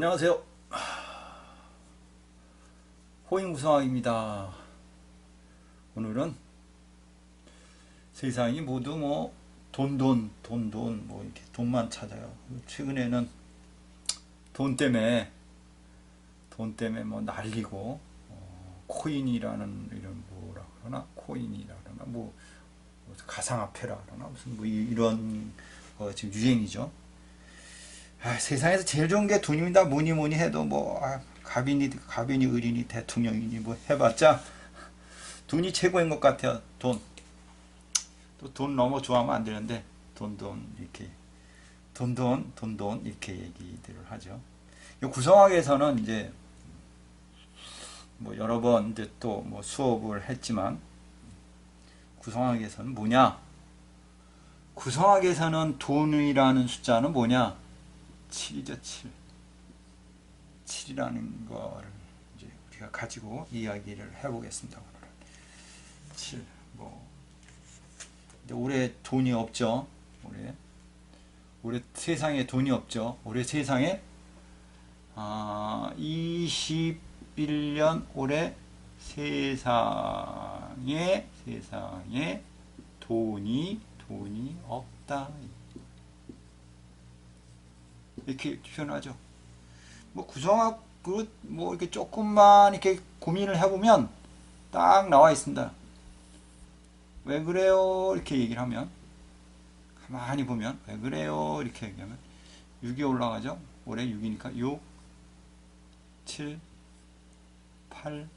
안녕하세요. 호인구성학입니다. 오늘은 세상이 모두 뭐 이렇게 돈만 찾아요. 최근에는 돈 때문에 뭐 날리고 코인이라는 이런 뭐라 그러나 코인이라 그러나 뭐 가상화폐라 그러나 무슨 뭐 이런 거 지금 유행이죠. 세상에서 제일 좋은 게 돈입니다. 뭐니 해도 갑이니 을이니 대통령이니 뭐 해봤자 돈이 최고인 것 같아요. 돈. 또 돈 너무 좋아하면 안 되는데 이렇게 돈 이렇게 얘기들을 하죠. 이 구성학에서는 이제 뭐 여러 번 이제 또 뭐 수업을 했지만 구성학에서는 뭐냐? 구성학에서는 돈이라는 숫자는 뭐냐? 7이죠, 7. 7이라는 거를 이제 우리가 가지고 이야기를 해보겠습니다. 오늘은 7. 올해 돈이 없죠. 올해 세상에 돈이 없죠. 올해 세상에 21년 올해 세상에 돈이 없다. 이렇게 표현하죠. 뭐 구성학 뭐 이렇게 조금만 이렇게 고민을 해보면 딱 나와 있습니다. 왜 그래요? 이렇게 얘기를 하면 가만히 보면 왜 그래요? 이렇게 얘기하면 6이 올라가죠. 올해 6이니까 6, 7, 8,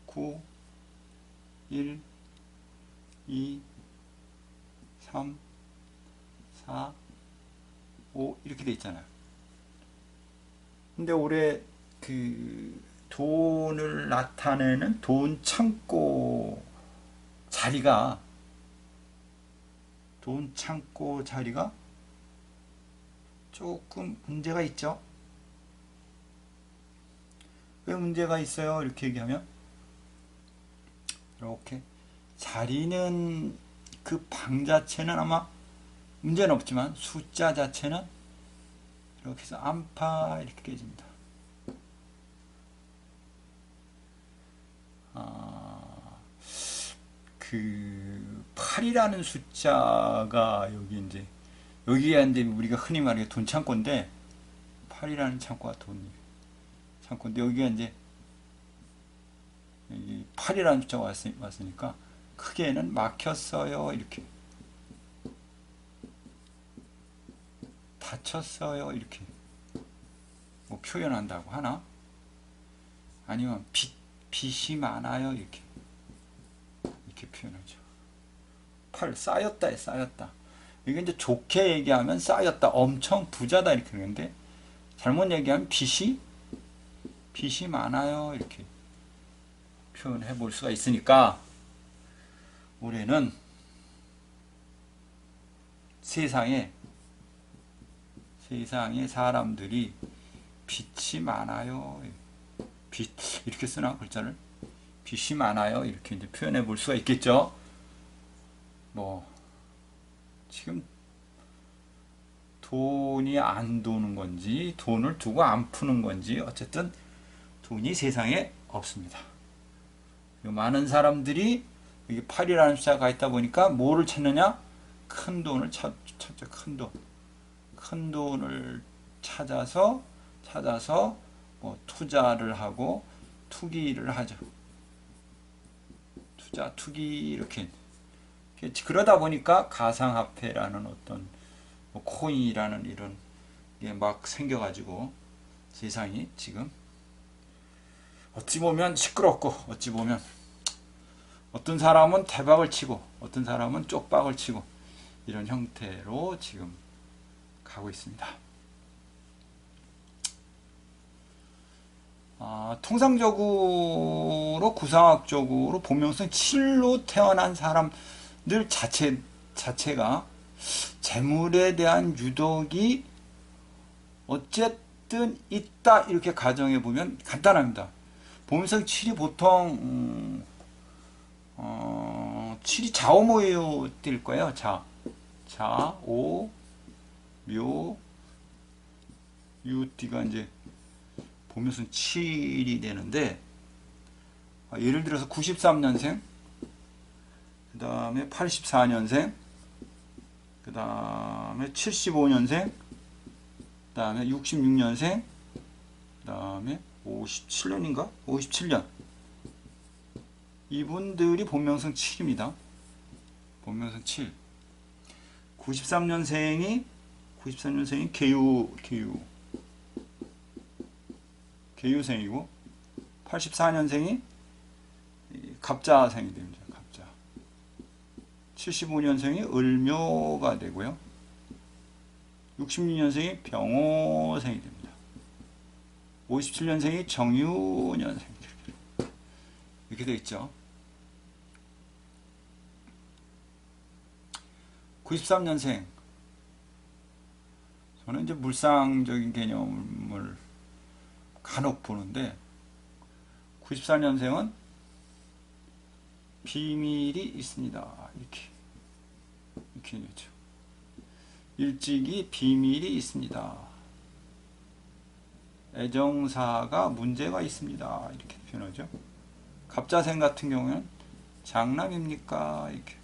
9, 1, 2, 3, 4, 5 이렇게 돼 있잖아요. 근데 올해 그 돈을 나타내는 돈 창고 자리가 조금 문제가 있죠. 왜 문제가 있어요? 이렇게 얘기하면 이렇게 자리는 그 방 자체는 아마 문제는 없지만 숫자 자체는 이렇게 해서 안팎 이렇게 깨집니다. 그 8이라는 숫자가 여기가 이제 우리가 흔히 말하는 돈 창고인데 8이라는 창고가 돈 창고인데 여기가 이제 8이라는 숫자가 왔으니까 크게는 막혔어요. 이렇게 닫혔어요. 이렇게 뭐 표현한다고 하나? 아니면 빚이 많아요. 이렇게 표현하죠. 8 쌓였다. 이게 이제 좋게 얘기하면 쌓였다. 엄청 부자다 이렇게 하는데 잘못 얘기하면 빚이 많아요. 이렇게 표현해 볼 수가 있으니까 올해는 세상에 사람들이 빚이 많아요. 빚 이렇게 쓰나 글자를? 빚이 많아요. 이렇게 이제 표현해 볼 수가 있겠죠. 지금 돈이 안 도는 건지 돈을 두고 안 푸는 건지 어쨌든 돈이 세상에 없습니다. 많은 사람들이 여기 8이라는 숫자가 있다 보니까 뭐를 찾느냐? 큰 돈을 찾죠. 큰 돈을 찾아서 뭐 투자를 하고 투기를 하죠. 투기 이렇게 그러다 보니까 가상화폐라는 어떤 뭐 코인이라는 이런 게 막 생겨가지고 세상이 지금 어찌 보면 시끄럽고 어찌 보면 어떤 사람은 대박을 치고 어떤 사람은 쪽박을 치고 이런 형태로 지금 가고 있습니다. 통상적으로 구상학적으로 본명성 7로 태어난 사람들 자체가 재물에 대한 유독이 어쨌든 있다 이렇게 가정해 보면 간단합니다. 본명성 7이 보통 7이 좌오묘 뜰 거예요. 좌, 오, 묘, UT가 이제 보면서 7이 되는데, 예를 들어서 93년생, 그 다음에 84년생, 그 다음에 75년생, 그 다음에 66년생, 그 다음에 57년인가? 57년. 이분들이 본명성 7입니다. 본명성 7. 93년생이 계유생이고, 84년생이 갑자생이 됩니다. 갑자. 75년생이 을묘가 되고요. 66년생이 병호생이 됩니다. 57년생이 정유년생. 이렇게 되어 있죠. 93년생. 저는 이제 물상적인 개념을 간혹 보는데, 94년생은 비밀이 있습니다. 이렇게 되죠. 일찍이 비밀이 있습니다. 애정사가 문제가 있습니다. 이렇게 표현하죠. 갑자생 같은 경우는 장남입니까? 이렇게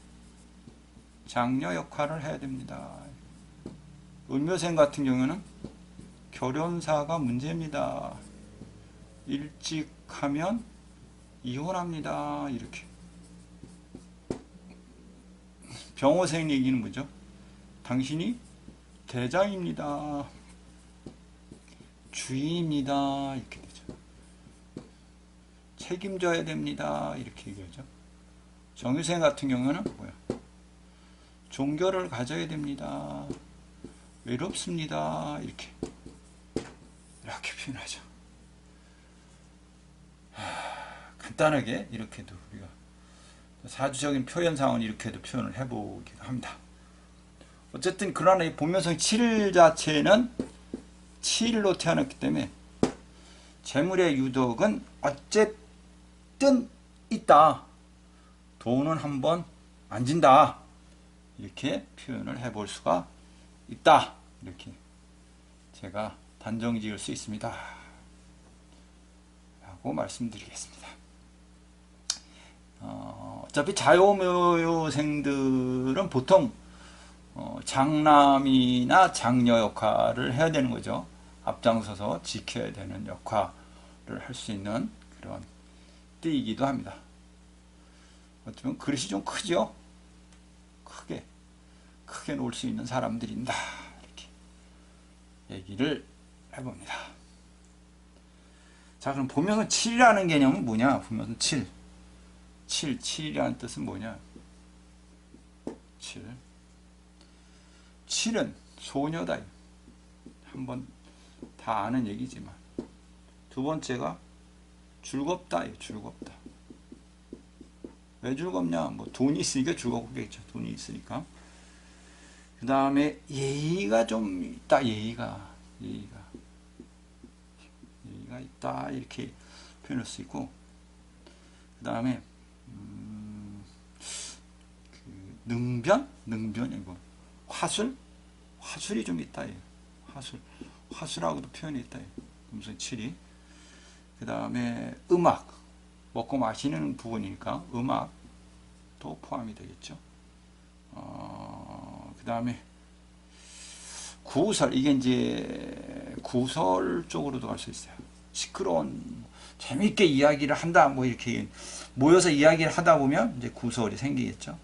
장녀 역할을 해야 됩니다. 을묘생 같은 경우는 결혼사가 문제입니다. 일찍 하면 이혼합니다. 이렇게. 병호생 얘기는 뭐죠? 당신이 대장입니다. 주인입니다. 이렇게 되죠. 책임져야 됩니다. 이렇게 얘기하죠. 정유생 같은 경우는 뭐야? 종교를 가져야 됩니다. 외롭습니다. 이렇게 표현하죠. 간단하게 이렇게도 우리가 사주적인 표현상은 이렇게도 표현을 해보기도 합니다. 어쨌든 그러나 이 본명성 7 자체는 7로 태어났기 때문에 재물의 유덕은 어쨌든 있다. 돈은 한번 안 진다. 이렇게 표현을 해볼 수가 있다. 이렇게 제가 단정 지을 수 있습니다. 라고 말씀드리겠습니다. 어차피 자요묘요생들은 보통 장남이나 장녀 역할을 해야 되는 거죠. 앞장서서 지켜야 되는 역할을 할 수 있는 그런 띠이기도 합니다. 어쩌면 그릇이 좀 크죠. 크게 놓을 수 있는 사람들입니다. 이렇게 얘기를 해봅니다. 자, 그럼 본명성 7이라는 개념은 뭐냐? 본명성 7이라는 뜻은 뭐냐? 7은 소녀다. 한번 다 아는 얘기지만, 두 번째가 즐겁다. 즐겁다. 왜 즐겁냐? 뭐 돈이 있으니까 즐겁겠죠. 돈이 있으니까. 그 다음에 예의가 좀 있다. 예의가 있다. 이렇게 표현할 수 있고, 그 다음에 능변이고 화술이 좀 있다. 화술하고도 표현이 있다. 음성 7이. 그 다음에 음악, 먹고 마시는 부분이니까 음악도 포함이 되겠죠. 그 다음에 구설, 이게 이제 구설 쪽으로도 갈 수 있어요. 시끄러운, 재밌게 이야기를 한다, 뭐 이렇게 모여서 이야기를 하다 보면 이제 구설이 생기겠죠.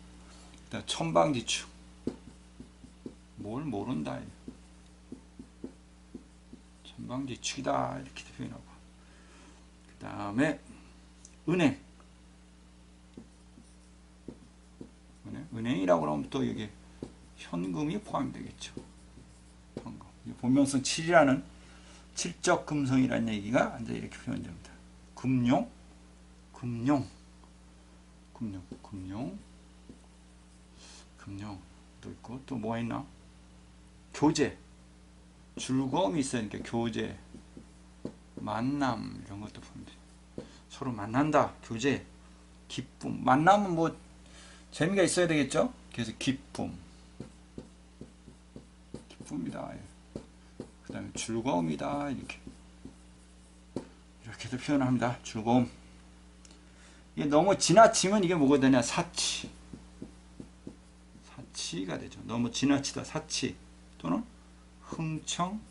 그다음 천방지축, 뭘 모른다, 천방지축이다 이렇게 표현하고, 그 다음에 은행이라고 하면 또 여기 현금이 포함되겠죠. 현금. 본명성 7이라는 칠적 금성이라는 얘기가 이제 이렇게 표현됩니다. 금용도 있고, 또 뭐가 있나? 교제, 즐거움이 있으니까 교제, 만남, 이런 것도 포함돼요. 서로 만난다, 교제, 기쁨. 만남은 뭐 재미가 있어야 되겠죠. 그래서 기쁨이다. 그 그 다음에 즐거움이다. 이렇게도 표현합니다. 즐거움. 이게 너무 지나치면 이게 뭐가 되냐? 사치가 되죠. 너무 지나치다. 사치 또는 흥청,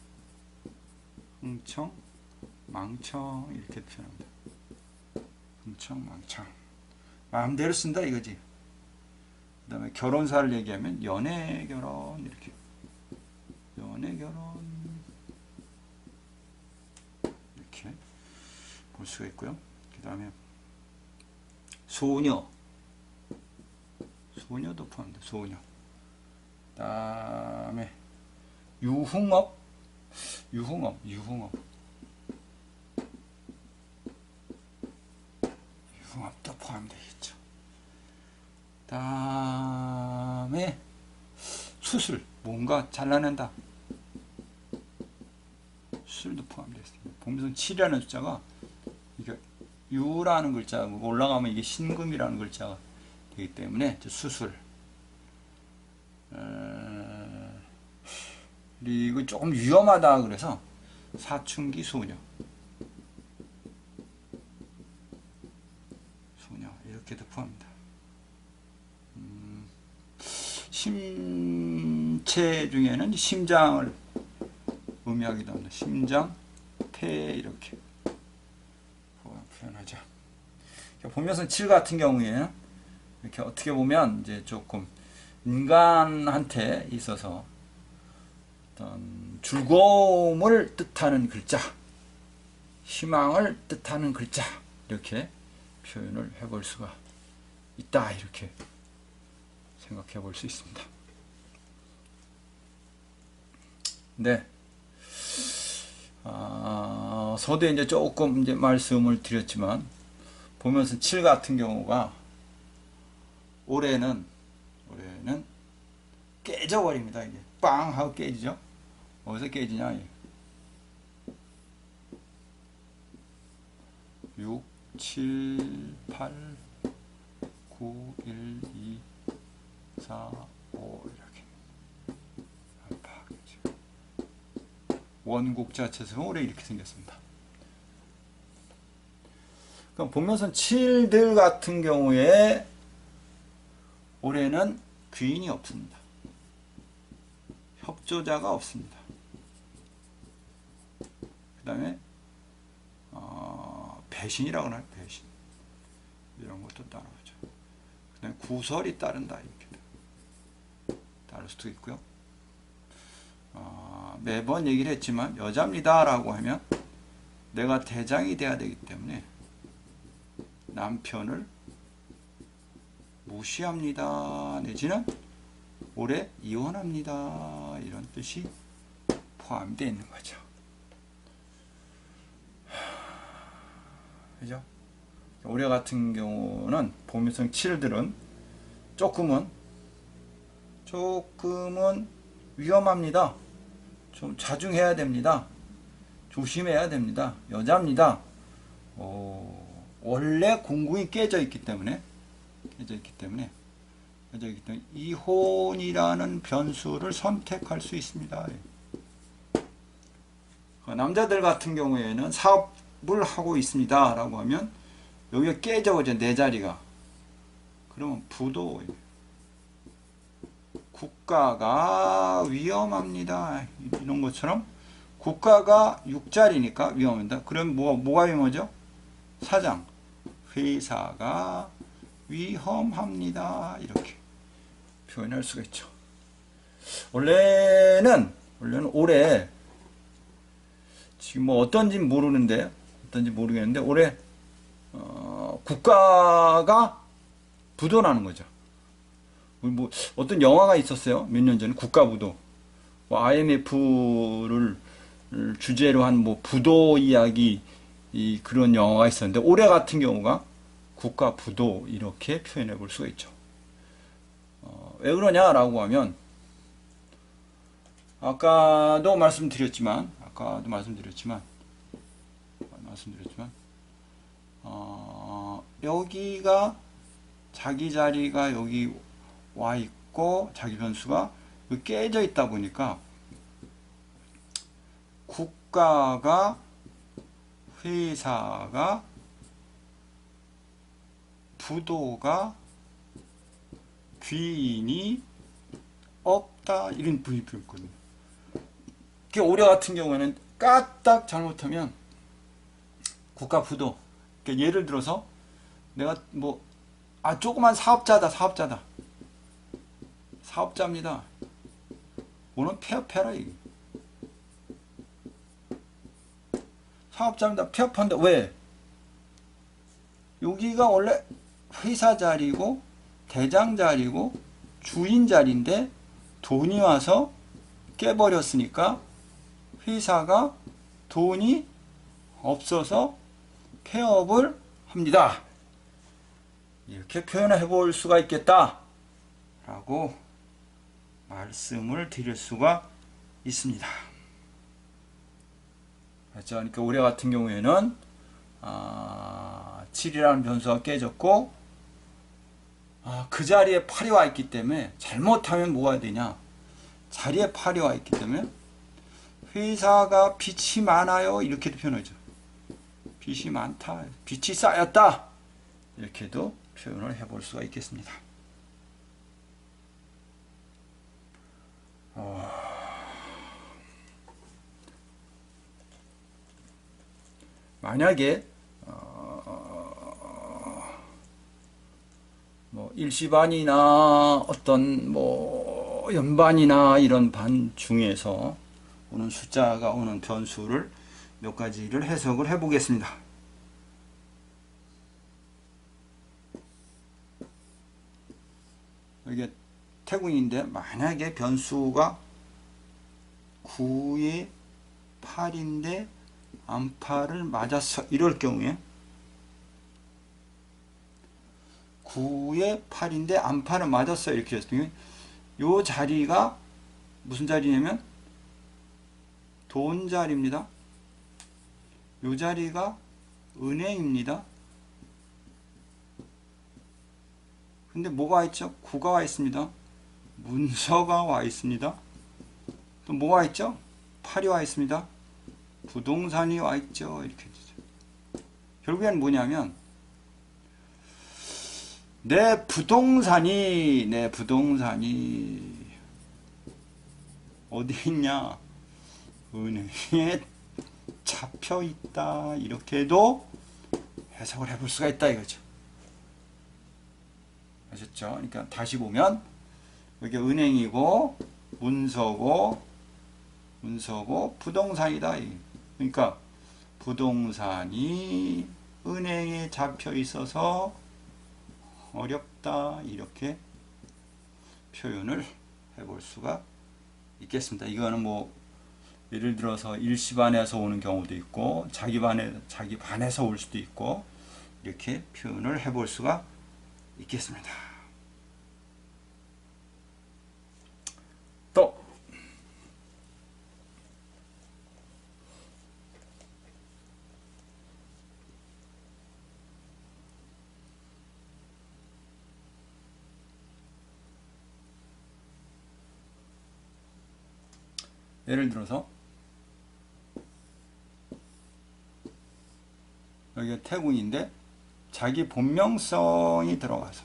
망청 이렇게 표현합니다. 흥청, 망청. 마음대로 쓴다 이거지. 그 다음에 결혼사를 얘기하면 연애, 결혼 이렇게. 연애, 결혼 이렇게 볼 수가 있고요. 그 다음에 소녀도 포함합니다. 소녀. 그 다음에 유흥업도 포함이 되겠죠. 그 다음에 수술, 뭔가 잘라낸다. 수술도 포함되어 있습니다. 보면서 7이라는 숫자가 이게 유라는 글자가 올라가면 이게 신금이라는 글자가 되기 때문에 수술. 그리고 조금 위험하다 그래서 사춘기 소녀 이렇게도 포함합니다. 심체 중에는 심장을 의미하기도 합니다. 심장, 폐 이렇게 표현하죠. 보면서 7 같은 경우에는 이렇게 어떻게 보면 이제 조금 인간한테 있어서 어떤 즐거움을 뜻하는 글자, 희망을 뜻하는 글자 이렇게 표현을 해볼 수가 있다 이렇게 생각해 볼 수 있습니다. 네. 서두에 이제 조금 이제 말씀을 드렸지만 보면서 7 같은 경우가 올해는 깨져버립니다. 이게 빵 하고 깨지죠. 어디서 깨지냐? 6, 7, 8, 9, 1, 2, 4, 5 이렇게 원국 자체에서 올해 이렇게 생겼습니다. 그럼 보면서 7들 같은 경우에 올해는 귀인이 없습니다. 협조자가 없습니다. 그 다음에 배신이라고 하나요? 배신 이런 것도 따라오죠. 그 다음에 구설이 따른다 이렇게 따를 수도 있고요. 매번 얘기를 했지만 여자입니다 라고 하면 내가 대장이 돼야 되기 때문에 남편을 무시합니다 내지는 올해 이혼합니다 이런 뜻이 포함되어 있는 거죠. 그죠? 올해 같은 경우는 보미성 7들은 조금은 위험합니다. 좀 자중해야 됩니다. 조심해야 됩니다. 여자입니다. 원래 공궁이 깨져 있기 때문에 이혼이라는 변수를 선택할 수 있습니다. 남자들 같은 경우에는 사업을 하고 있습니다 라고 하면 여기가 깨져버려 내 자리가. 그러면 부도 국가가 위험합니다 이런 것처럼 국가가 6자리니까 위험합니다. 그럼 뭐가 위험하죠? 사장, 회사가 위험합니다 이렇게 표현할 수가 있죠. 원래는 올해 지금 뭐 어떤지 모르겠는데 올해 국가가 부도나는 거죠. 뭐 어떤 영화가 있었어요. 몇 년 전에 국가부도. IMF를 주제로 한 뭐 부도 이야기 그런 영화가 있었는데 올해 같은 경우가 국가부도 이렇게 표현해 볼 수가 있죠. 왜 그러냐라고 하면 아까도 말씀드렸지만 여기가 자기 자리가 여기 와 있고 자기 변수가 깨져 있다 보니까 국가가, 회사가, 부도가, 귀인이 없다, 이런 부입이었거든요. 올해 같은 경우에는 까딱 잘못하면 국가 부도, 그러니까 예를 들어서 내가 조그만 사업자입니다. 오늘 폐업해라, 이게. 사업자입니다. 폐업한다. 왜? 여기가 원래 회사 자리고 대장 자리고 주인 자리인데 돈이 와서 깨버렸으니까 회사가 돈이 없어서 폐업을 합니다. 이렇게 표현해 볼 수가 있겠다 라고 말씀을 드릴 수가 있습니다. 그렇죠? 그러니까 올해 같은 경우에는 7이라는 변수가 깨졌고 그 자리에 8이 와 있기 때문에 잘못하면 뭐가 되냐, 자리에 8이 와 있기 때문에 회사가 빚이 많아요, 이렇게도 표현하죠. 빚이 많다, 빚이 쌓였다, 이렇게도 표현을 해볼 수가 있겠습니다. 만약에 일시반이나 어떤 연반이나 이런 반 중에서 오는 숫자가 오는 변수를 몇 가지를 해석을 해 보겠습니다. 이게 태군인데 만약에 변수가 9에 8인데 암파를 맞았어, 이럴 경우에 9에 8인데 암파를 맞았어, 이렇게 했을 이 자리가 무슨 자리냐면 돈 자리입니다. 이 자리가 은행입니다. 근데 뭐가 있죠? 9가 와 있습니다. 문서가 와 있습니다. 또 뭐가 있죠? 8이 와 있습니다. 부동산이 와 있죠. 이렇게 되죠. 결국엔 뭐냐면 내 부동산이 어디 있냐? 은행에 잡혀 있다, 이렇게도 해석을 해볼 수가 있다, 이거죠. 아셨죠? 그러니까 다시 보면 여기 은행이고 문서고 부동산이다. 그러니까 부동산이 은행에 잡혀 있어서 어렵다, 이렇게 표현을 해볼 수가 있겠습니다. 이거는 예를 들어서 일시반에서 오는 경우도 있고 자기 반에서 올 수도 있고 이렇게 표현을 해볼 수가 있겠습니다. 또 예를 들어서 여기가 태군인데 자기 본명성이 들어가서